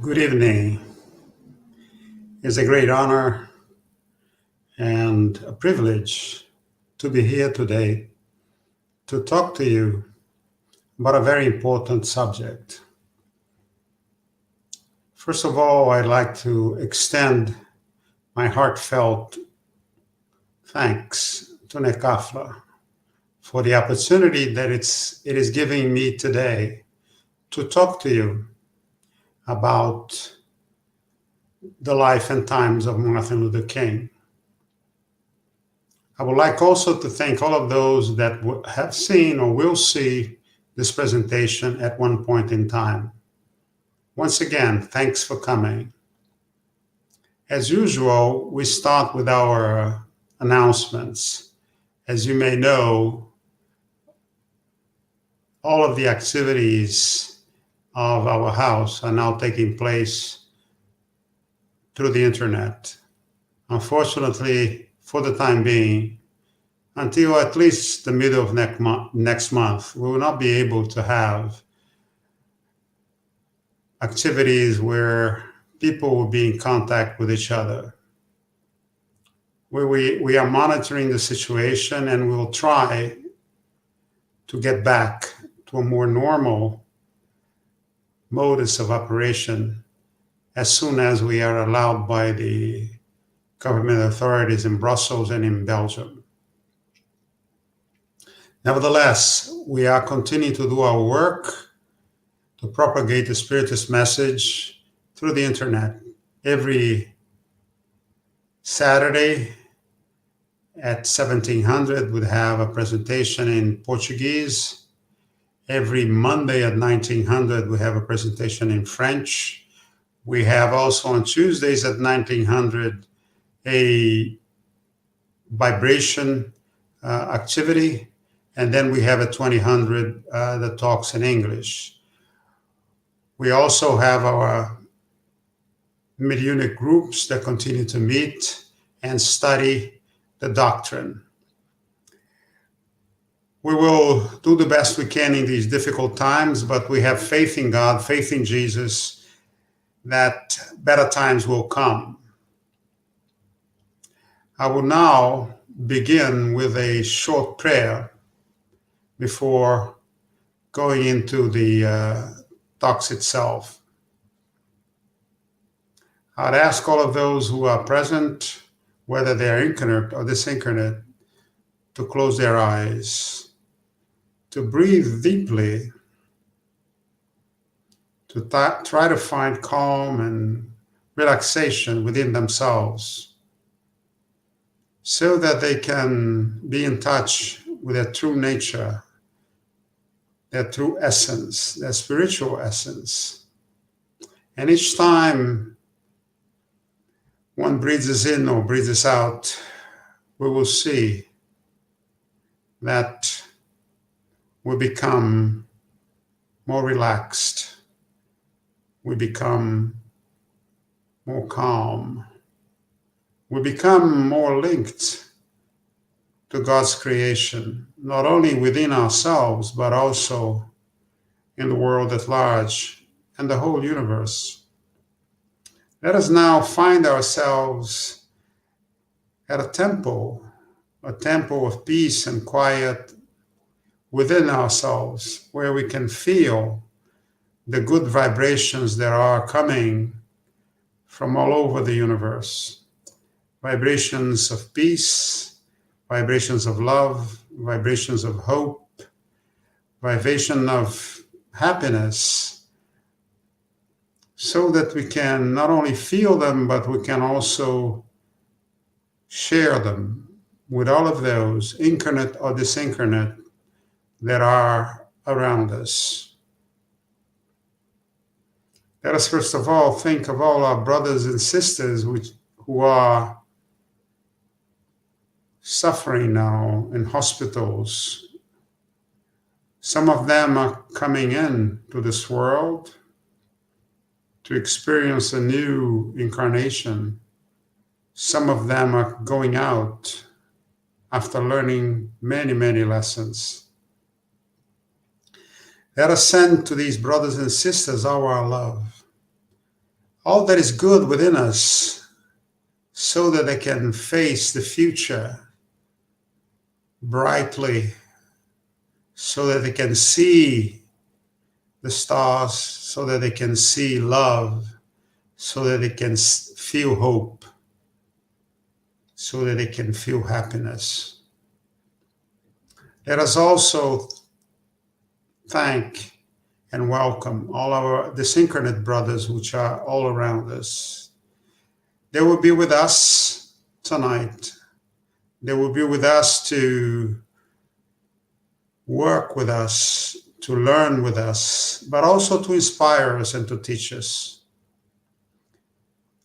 Good evening. It's a great honor and a privilege to be here today to talk to you about a very important subject. First of all, I'd like to extend my heartfelt thanks to Nekafla for the opportunity that it is giving me today to talk to you about the life and times of Martin Luther King. I would like also to thank all of those that have seen or will see this presentation at one point in time. Once again, thanks for coming. As usual, we start with our announcements. As you may know, all of the activities of our house are now taking place through the internet. Unfortunately, for the time being, until at least the middle of next month, we will not be able to have activities where people will be in contact with each other. We are monitoring the situation, and we will try to get back to a more normal modus of operation as soon as we are allowed by the government authorities in Brussels and in Belgium. Nevertheless, we are continuing to do our work to propagate the Spiritist message through the internet. Every Saturday at 1700, we'd have a presentation in Portuguese. Every Monday at 1900, we have a presentation in French. We have also on Tuesdays at 1900 a vibration activity, and then we have at 2000 that talks in English. We also have our mid-unit groups that continue to meet and study the doctrine. We will do the best we can in these difficult times, but we have faith in God, faith in Jesus, that better times will come. I will now begin with a short prayer before going into the talks itself. I'd ask all of those who are present, whether they are incarnate or disincarnate, to close their eyes, to breathe deeply, to try to find calm and relaxation within themselves so that they can be in touch with their true nature, their true essence, their spiritual essence. And each time one breathes in or breathes out, we will see that we become more relaxed, we become more calm, we become more linked to God's creation, not only within ourselves, but also in the world at large and the whole universe. Let us now find ourselves at a temple of peace and quiet within ourselves, where we can feel the good vibrations that are coming from all over the universe. Vibrations of peace, vibrations of love, vibrations of hope, vibration of happiness, so that we can not only feel them, but we can also share them with all of those, incarnate or disincarnate, that are around us. Let us first of all think of all our brothers and sisters who are suffering now in hospitals. Some of them are coming in to this world to experience a new incarnation. Some of them are going out after learning many, many lessons. Let us send to these brothers and sisters all our love. all that is good within us so that they can face the future brightly, so that they can see the stars, so that they can see love, so that they can feel hope, so that they can feel happiness. Let us also thank and welcome all our disincarnate brothers which are all around us. They will be with us tonight. They will be with us to work with us, to learn with us, but also to inspire us and to teach us.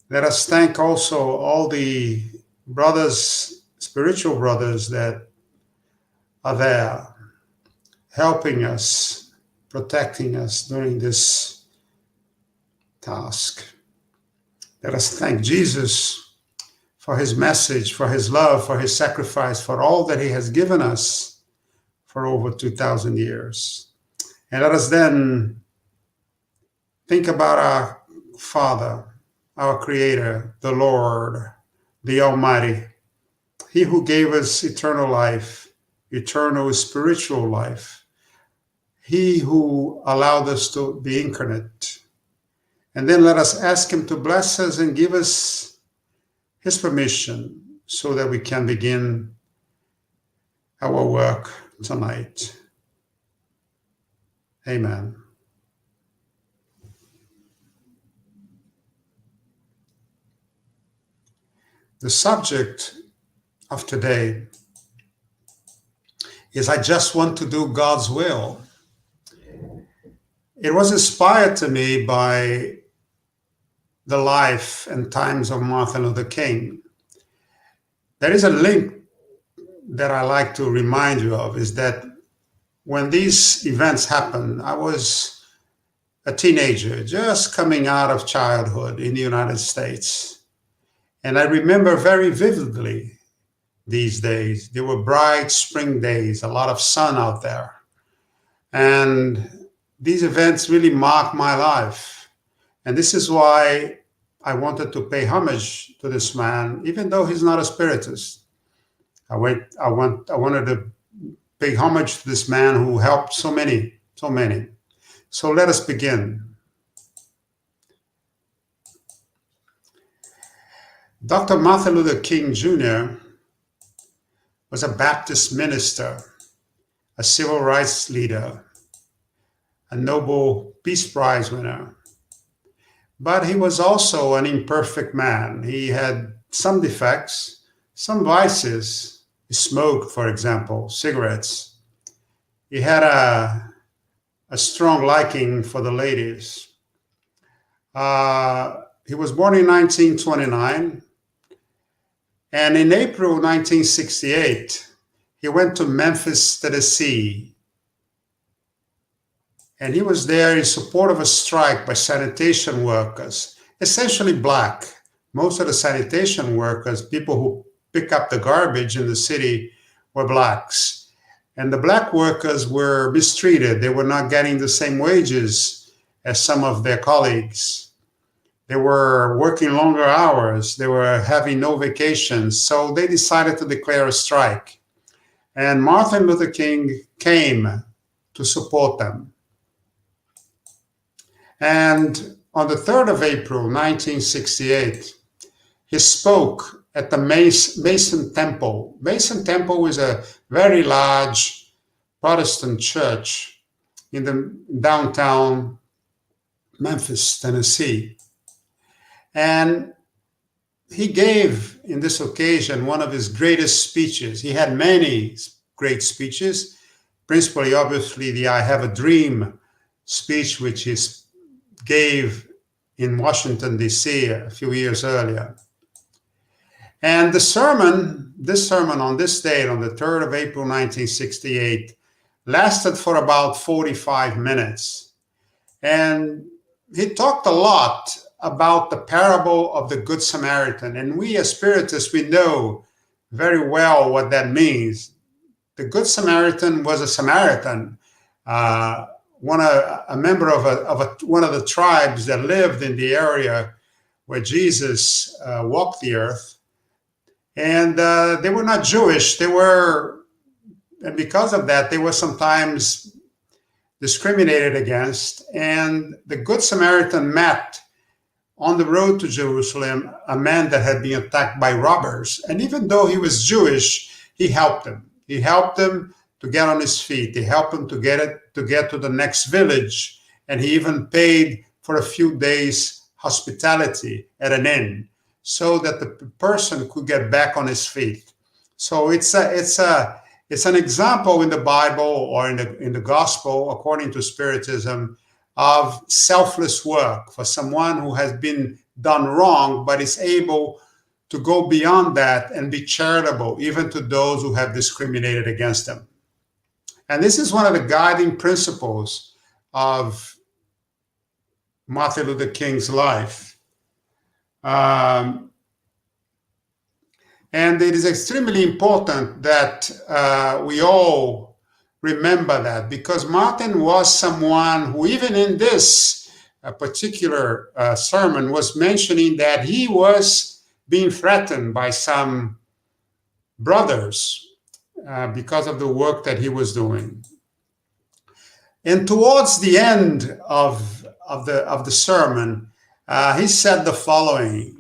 Let us thank also all the brothers, spiritual brothers that are there, helping us, protecting us during this task. Let us thank Jesus for his message, for his love, for his sacrifice, for all that he has given us for over 2,000 years. And let us then think about our Father, our Creator, the Lord, the Almighty, he who gave us eternal life, eternal spiritual life, he who allowed us to be incarnate. And then let us ask him to bless us and give us his permission so that we can begin our work tonight. Amen. The subject of today is I just want to do God's will. It was inspired to me by the life and times of Martin Luther King. There is a link that I like to remind you of, is that when these events happened, I was a teenager, just coming out of childhood in the United States. And I remember very vividly these days. They were bright spring days, a lot of sun out there. And these events really marked my life. And this is why I wanted to pay homage to this man, even though he's not a spiritist. I wanted to pay homage to this man who helped so many. So let us begin. Dr. Martin Luther King Jr. was a Baptist minister, a civil rights leader, a Nobel Peace Prize winner. But he was also an imperfect man. He had some defects, some vices. He smoked, for example, cigarettes. He had a strong liking for the ladies. He was born in 1929. And in April 1968, he went to Memphis, Tennessee. And he was there in support of a strike by sanitation workers, essentially black. Most of the sanitation workers, people who pick up the garbage in the city, were blacks. And the black workers were mistreated. They were not getting the same wages as some of their colleagues. They were working longer hours. They were having no vacations. So they decided to declare a strike. And Martin Luther King came to support them. And on the 3rd of April, 1968, he spoke at the Mason Temple. Mason Temple is a very large Protestant church in the downtown Memphis, Tennessee. And he gave, in this occasion, one of his greatest speeches. He had many great speeches, principally, obviously, the I Have a Dream speech, which he gave in Washington, D.C. a few years earlier. And this sermon on this date, on the 3rd of April, 1968, lasted for about 45 minutes. And he talked a lot about the parable of the Good Samaritan. And we as Spiritists, we know very well what that means. The Good Samaritan was a Samaritan, a member of one of the tribes that lived in the area where Jesus walked the earth. And they were not Jewish. And because of that, they were sometimes discriminated against. And the Good Samaritan met on the road to Jerusalem a man that had been attacked by robbers. And even though he was Jewish, he helped him. He helped him to get on his feet. He helped him to get to the next village. And he even paid for a few days hospitality at an inn so that the person could get back on his feet. So it's an example in the Bible or in the gospel, according to Spiritism, of selfless work for someone who has been done wrong, but is able to go beyond that and be charitable, even to those who have discriminated against them. And this is one of the guiding principles of Martin Luther King's life. And it is extremely important that we all remember that, because Martin was someone who, even in this particular sermon, was mentioning that he was being threatened by some brothers because of the work that he was doing. And towards the end of the sermon, he said the following.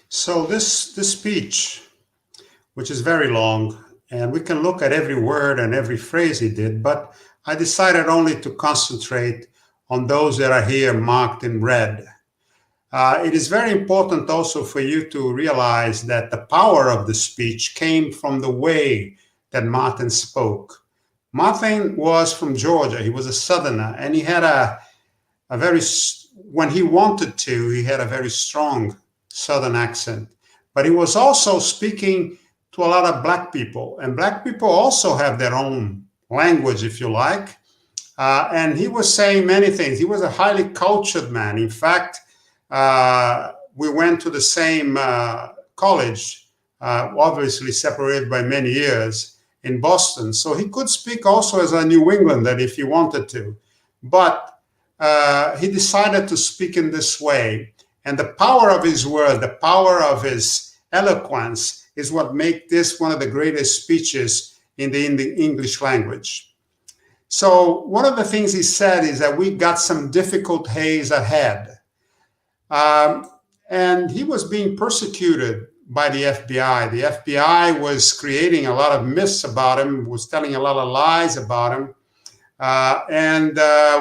So this speech, which is very long, and we can look at every word and every phrase he did, but I decided only to concentrate on those that are here marked in red. It is very important also for you to realize that the power of the speech came from the way that Martin spoke. Martin was from Georgia. He was a Southerner, and he had when he wanted to, he had a very strong Southern accent. But he was also speaking to a lot of Black people, and Black people also have their own language, if you like. And he was saying many things. He was a highly cultured man. In fact, we went to the same college, obviously separated by many years, in Boston. So he could speak also as a New Englander if he wanted to. But he decided to speak in this way. And the power of his word, the power of his eloquence is what makes this one of the greatest speeches in the English language. So one of the things he said is that we got some difficult days ahead. And he was being persecuted by the FBI. The FBI was creating a lot of myths about him, was telling a lot of lies about him, and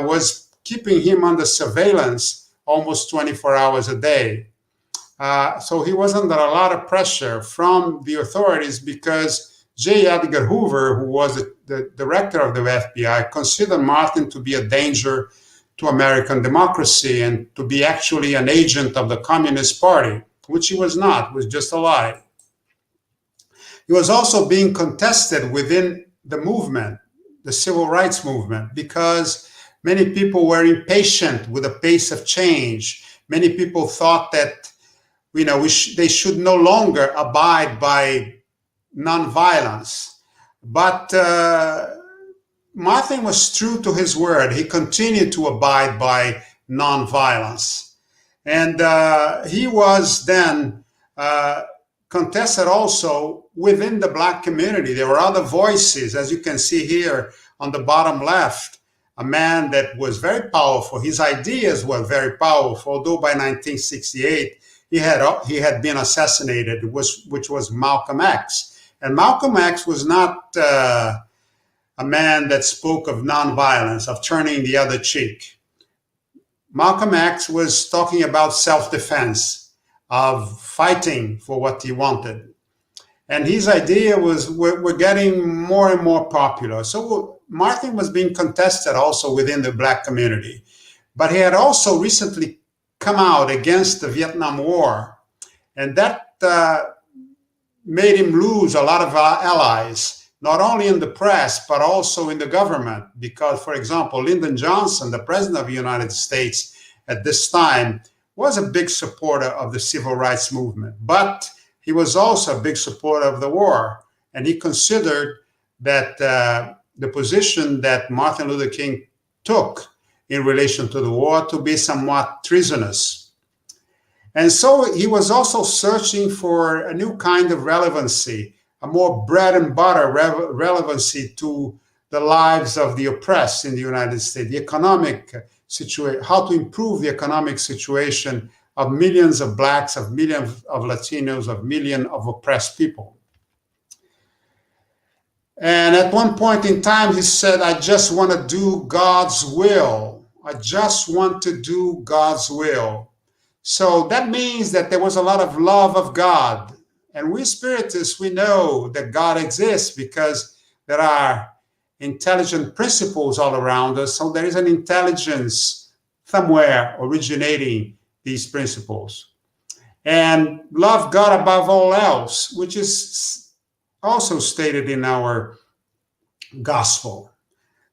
was keeping him under surveillance almost 24 hours a day. So he was under a lot of pressure from the authorities because J. Edgar Hoover, who was the director of the FBI, considered Martin to be a danger to American democracy and to be actually an agent of the Communist Party, which he was not. It was just a lie. He was also being contested within the movement, the civil rights movement, because many people were impatient with the pace of change. Many people thought that, they should no longer abide by nonviolence. But Martin was true to his word. He continued to abide by nonviolence. And he was then contested also within the Black community. There were other voices, as you can see here on the bottom left, a man that was very powerful. His ideas were very powerful, although by 1968 he had been assassinated, which was Malcolm X. And Malcolm X was not a man that spoke of nonviolence, of turning the other cheek. Malcolm X was talking about self-defense, of fighting for what he wanted. And his idea was we're getting more and more popular. So Martin was being contested also within the Black community. But he had also recently come out against the Vietnam War. And that made him lose a lot of allies, not only in the press, but also in the government. Because, for example, Lyndon Johnson, the president of the United States at this time, was a big supporter of the civil rights movement. But he was also a big supporter of the war. And he considered that the position that Martin Luther King took in relation to the war to be somewhat treasonous. And so he was also searching for a new kind of relevancy, a more bread and butter relevancy to the lives of the oppressed in the United States, the economic situation, how to improve the economic situation of millions of Blacks, of millions of Latinos, of millions of oppressed people. And at one point in time, he said, I just want to do God's will. I just want to do God's will. So that means that there was a lot of love of God. And we Spiritists, we know that God exists because there are intelligent principles all around us. So there is an intelligence somewhere originating these principles. And love God above all else, which is also stated in our gospel.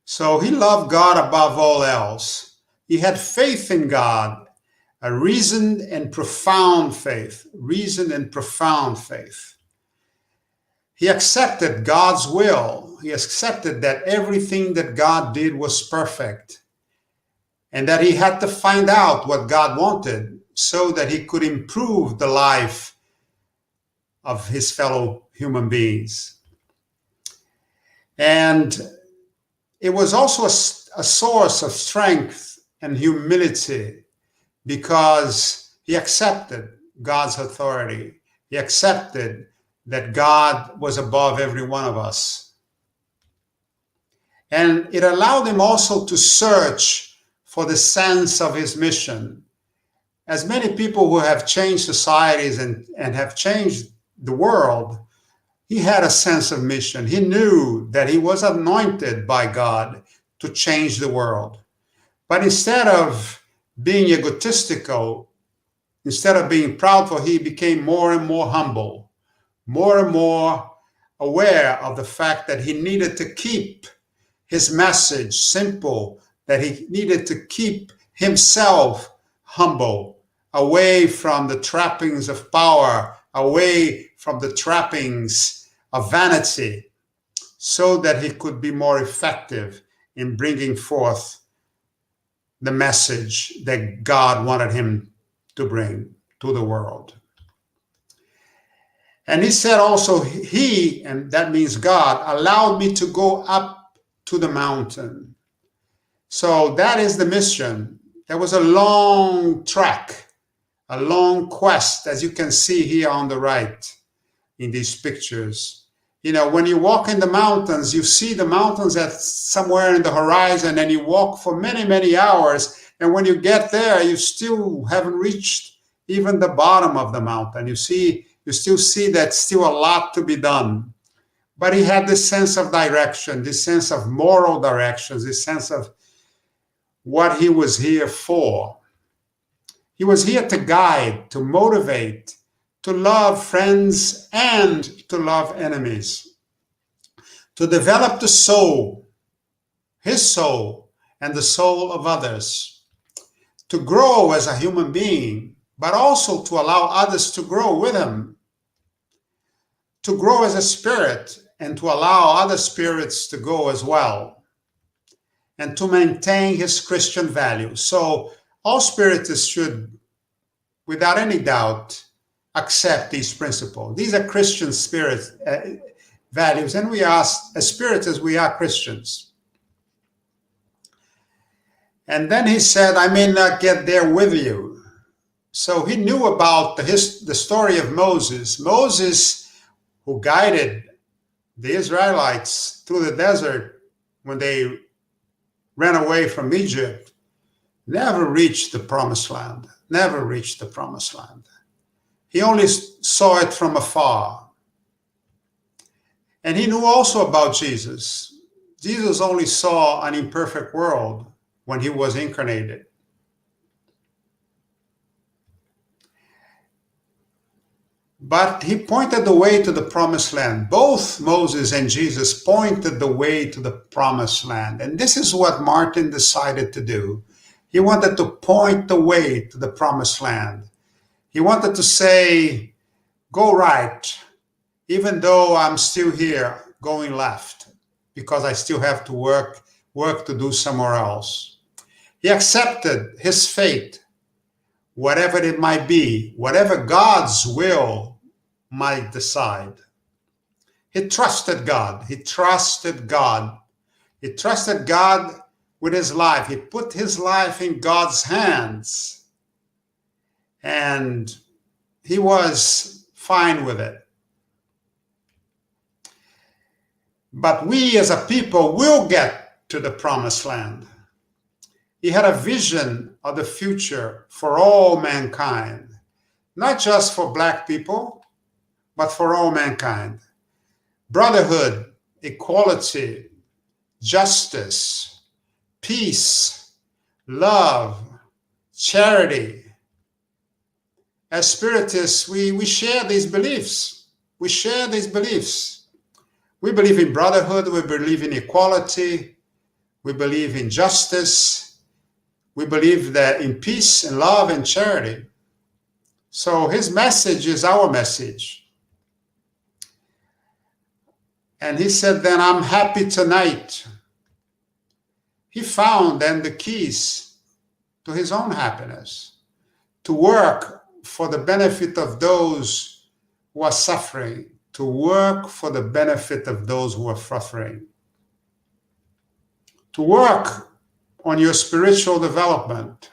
So he loved God above all else. He had faith in God, a reasoned and profound faith, He accepted God's will. He accepted that everything that God did was perfect and that he had to find out what God wanted so that he could improve the life of his fellow human beings. And it was also a source of strength and humility because he accepted God's authority. He accepted that God was above every one of us. And it allowed him also to search for the sense of his mission. As many people who have changed societies and have changed the world, he had a sense of mission. He knew that he was anointed by God to change the world. But instead of being egotistical, instead of being proudful, he became more and more humble, more and more aware of the fact that he needed to keep his message simple, that he needed to keep himself humble, away from the trappings of power, away from the trappings of vanity, so that he could be more effective in bringing forth the message that God wanted him to bring to the world. And he said also, he, and that means God, allowed me to go up to the mountain. So that is the mission. There was a long trek, a long quest, as you can see here on the right in these pictures. You know, when you walk in the mountains, you see the mountains at somewhere in the horizon, and you walk for many, many hours. And when you get there, you still haven't reached even the bottom of the mountain. You still see that still a lot to be done. But he had this sense of direction, this sense of moral directions, this sense of what he was here for. He was here to guide, to motivate, to love friends and to love enemies, to develop the soul, his soul, and the soul of others, to grow as a human being, but also to allow others to grow with him, to grow as a spirit and to allow other spirits to go as well, and to maintain his Christian values. So all Spiritists should without any doubt, accept these principles. These are Christian spirit values, and we are, as spiritists, we are Christians. And then he said, I may not get there with you. So he knew about the story of Moses. Moses, who guided the Israelites through the desert when they ran away from Egypt, never reached the promised land, never reached the promised land. He only saw it from afar. And he knew also about Jesus. Jesus only saw an imperfect world when he was incarnated. But he pointed the way to the promised land. Both Moses and Jesus pointed the way to the promised land. And this is what Martin decided to do. He wanted to point the way to the promised land. He wanted to say, go right, even though I'm still here going left, because I still have to work to do somewhere else. He accepted his fate, whatever it might be, whatever God's will might decide. He trusted God. He trusted God. He trusted God with his life. He put his life in God's hands. And he was fine with it. But we as a people will get to the promised land. He had a vision of the future for all mankind, not just for Black people, but for all mankind. Brotherhood, equality, justice, peace, love, charity. As Spiritists, we share these beliefs. We share these beliefs. We believe in brotherhood, we believe in equality, we believe in justice, we believe that in peace and love and charity. So his message is our message. And he said, then I'm happy tonight. He found then the keys to his own happiness, to work for the benefit of those who are suffering, to work for the benefit of those who are suffering, to work on your spiritual development,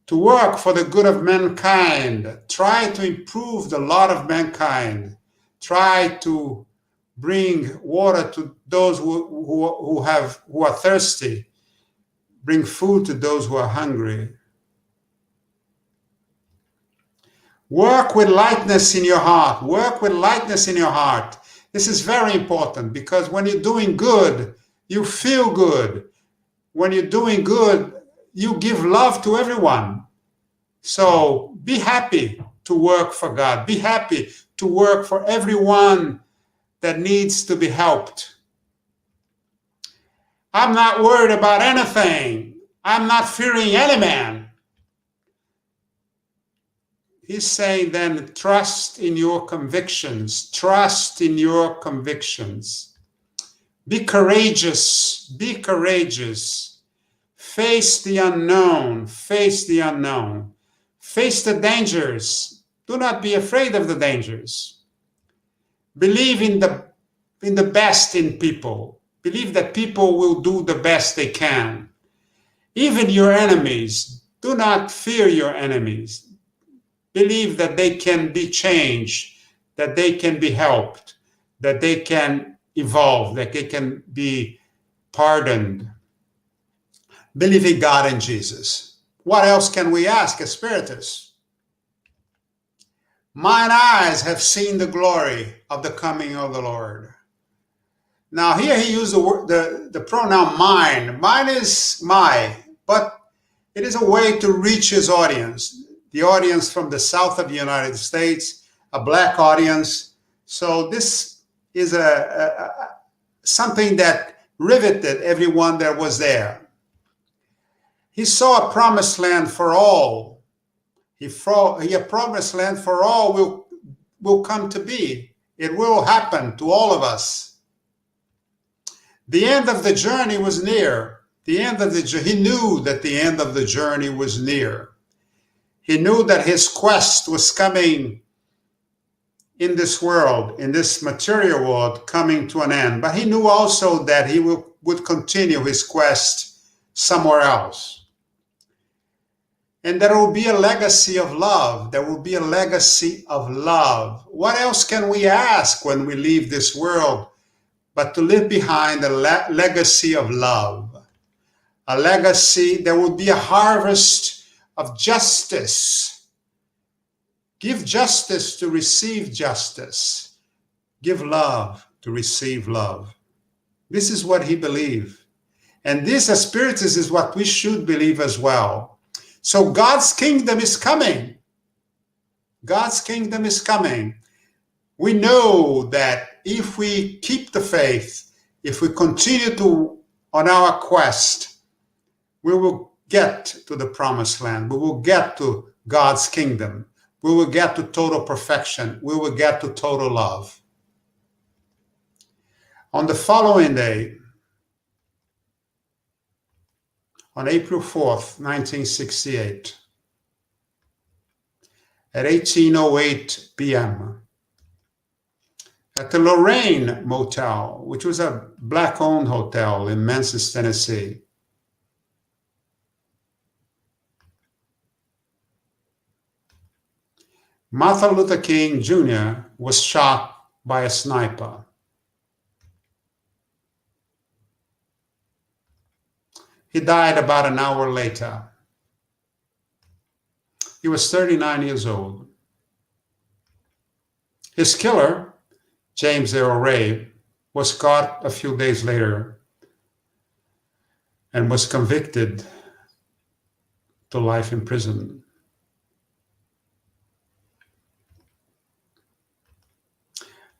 to work for the good of mankind, try to improve the lot of mankind, try to bring water to those who are thirsty, bring food to those who are hungry. Work with lightness in your heart. Work with lightness in your heart. This is very important because when you're doing good, you feel good. When you're doing good, you give love to everyone. So be happy to work for God. Be happy to work for everyone that needs to be helped. I'm not worried about anything. I'm not fearing any man. He's saying then, trust in your convictions. Trust in your convictions. Be courageous. Be courageous. Face the unknown. Face the unknown. Face the dangers. Do not be afraid of the dangers. Believe in the best in people. Believe that people will do the best they can. Even your enemies, do not fear your enemies. Believe that they can be changed, that they can be helped, that they can evolve, that they can be pardoned. Believe in God and Jesus. What else can we ask as Spiritists? Mine eyes have seen the glory of the coming of the Lord. Now here he used the pronoun mine. Mine is my, but it is a way to reach his audience. The audience from the south of the United States, a Black audience. So this is something that riveted everyone that was there. He saw a promised land for all. A promised land for all will come to be. It will happen to all of us. The end of the journey was near. He knew that the end of the journey was near. He knew that his quest was coming in this world, in this material world, coming to an end. But he knew also that he would continue his quest somewhere else. And there will be a legacy of love. There will be a legacy of love. What else can we ask when we leave this world but to leave behind a legacy of love? A legacy, there will be a harvest of justice. Give justice to receive justice. Give love to receive love. This is what he believed. And this, as Spiritists, is what we should believe as well. So God's kingdom is coming. God's kingdom is coming. We know that if we keep the faith, if we continue on our quest, we will get to the promised land. We will get to God's kingdom. We will get to total perfection. We will get to total love. On the following day, on April 4th, 1968, at 18:08 p.m., at the Lorraine Motel, which was a Black-owned hotel in Memphis, Tennessee, Martin Luther King Jr. was shot by a sniper. He died about an hour later. He was 39 years old. His killer, James Earl Ray, was caught a few days later and was convicted to life in prison.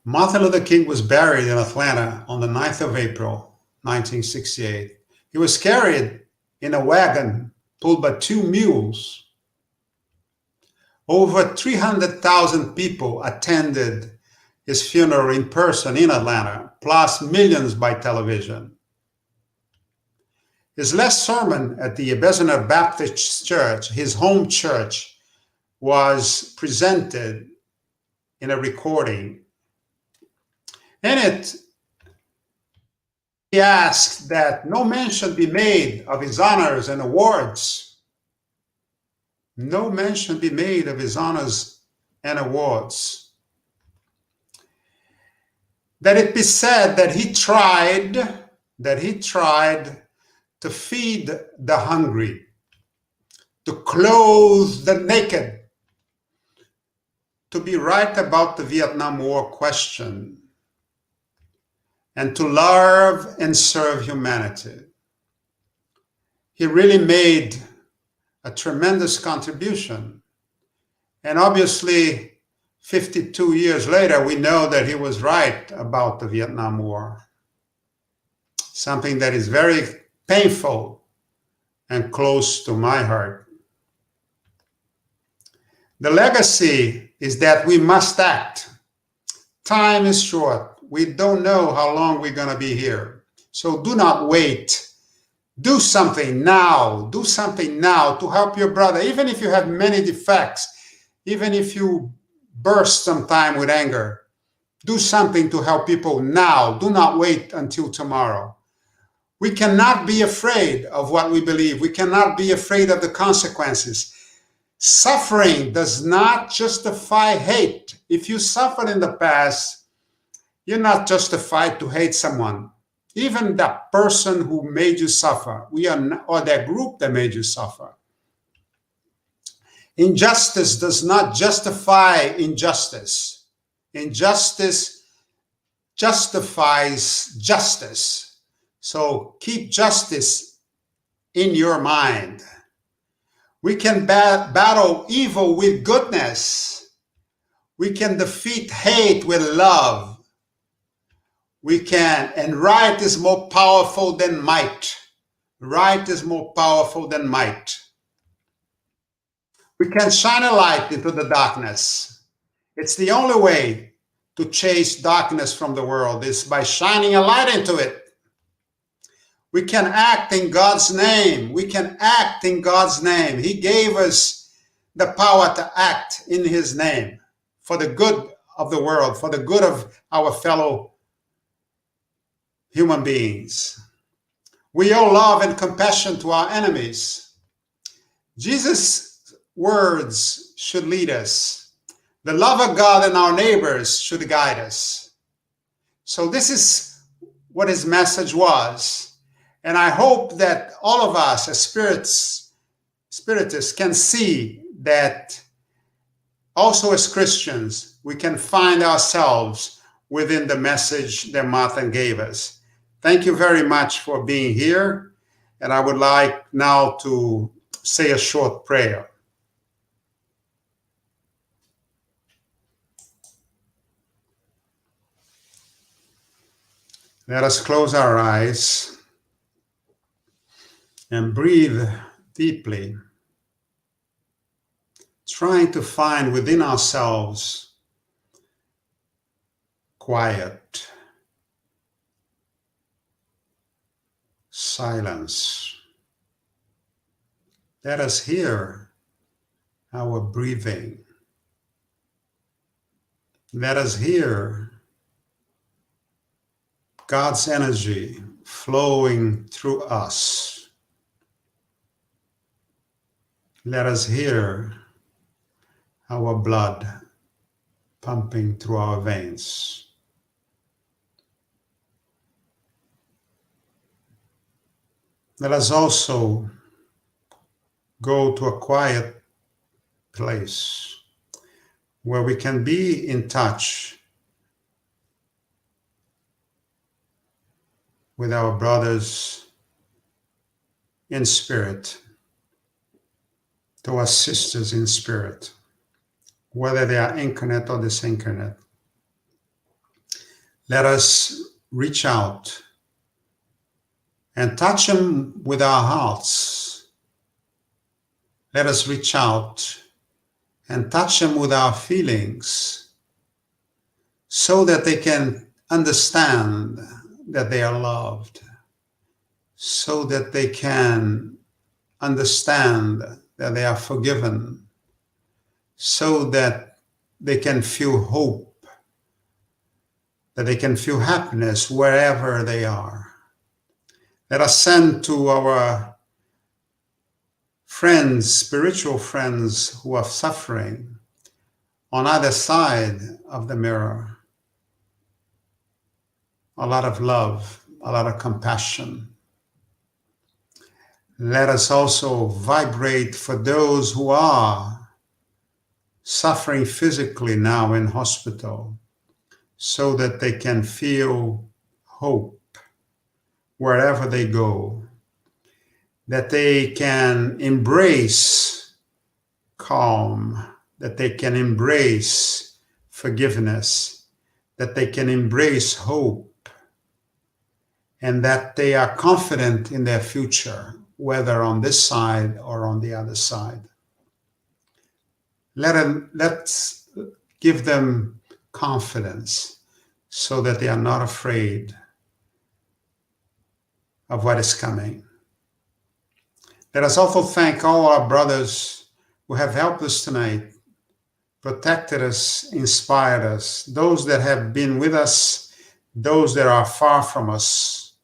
Martin Luther King was buried in Atlanta on the 9th of April, 1968. He was carried in a wagon pulled by 2 mules. Over 300,000 people attended his funeral in person in Atlanta, plus millions by television. His last sermon at the Ebenezer Baptist Church, his home church, was presented in a recording. In it, he asked that no mention be made of his honors and awards. No mention be made of his honors and awards. That it be said that he tried to feed the hungry, to clothe the naked, to be right about the Vietnam War question, and to love and serve humanity. He really made a tremendous contribution. And obviously, 52 years later, we know that he was right about the Vietnam War. Something that is very painful and close to my heart. The legacy is that we must act. Time is short. We don't know how long we're going to be here. So do not wait. Do something now. Do something now to help your brother, even if you have many defects, even if you burst sometime with anger. Do something to help people now. Do not wait until tomorrow. We cannot be afraid of what we believe. We cannot be afraid of the consequences. Suffering does not justify hate. If you suffered in the past, you're not justified to hate someone. Even that person who made you suffer, or that group that made you suffer. Injustice does not justify injustice. Injustice justifies justice. So keep justice in your mind. We can battle evil with goodness. We can defeat hate with love. We can, and right is more powerful than might. Right is more powerful than might. We can shine a light into the darkness. It's the only way to chase darkness from the world, is by shining a light into it. We can act in God's name. We can act in God's name. He gave us the power to act in his name for the good of the world, for the good of our fellow human beings. We owe love and compassion to our enemies. Jesus' words should lead us. The love of God and our neighbors should guide us. So this is what his message was. And I hope that all of us as Spiritists can see that also as Christians, we can find ourselves within the message that Martin gave us. Thank you very much for being here. And I would like now to say a short prayer. Let us close our eyes and breathe deeply, trying to find within ourselves quiet, silence. Let us hear our breathing. Let us hear God's energy flowing through us. Let us hear our blood pumping through our veins. Let us also go to a quiet place where we can be in touch with our brothers in spirit, to our sisters in spirit, whether they are incarnate or disincarnate. Let us reach out and touch them with our hearts. Let us reach out and touch them with our feelings so that they can understand that they are loved, so that they can understand that they are forgiven, so that they can feel hope, that they can feel happiness wherever they are. Let us send to our friends, spiritual friends who are suffering on either side of the mirror, a lot of love, a lot of compassion. Let us also vibrate for those who are suffering physically now in hospital, so that they can feel hope wherever they go, that they can embrace calm, that they can embrace forgiveness, that they can embrace hope, and that they are confident in their future, whether on this side or on the other side. Let's give them confidence so that they are not afraid of what is coming. Let us also thank all our brothers who have helped us tonight, protected us, inspired us, those that have been with us, those that are far from us.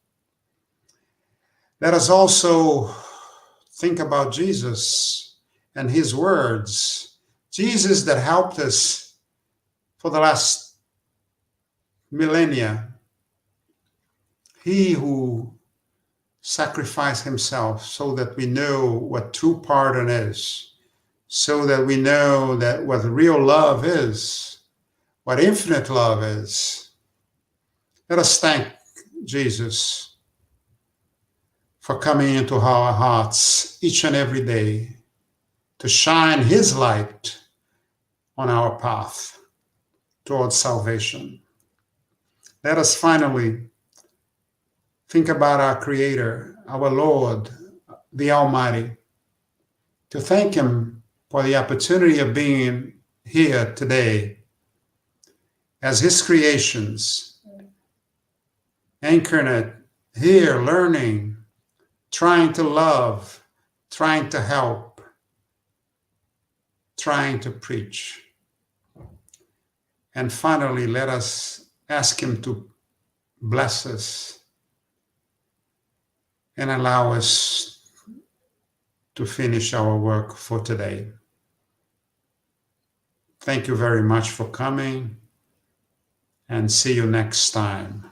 Let us also think about Jesus and his words. Jesus that helped us for the last millennia. He who sacrificed himself so that we know what true pardon is, so that we know that what real love is, what infinite love is. Let us thank Jesus for coming into our hearts each and every day to shine his light on our path towards salvation. Let us finally think about our Creator, our Lord, the Almighty, to thank him for the opportunity of being here today as his creations, incarnate, here learning, trying to love, trying to help, trying to preach. And finally, let us ask him to bless us and allow us to finish our work for today. Thank you very much for coming, and see you next time.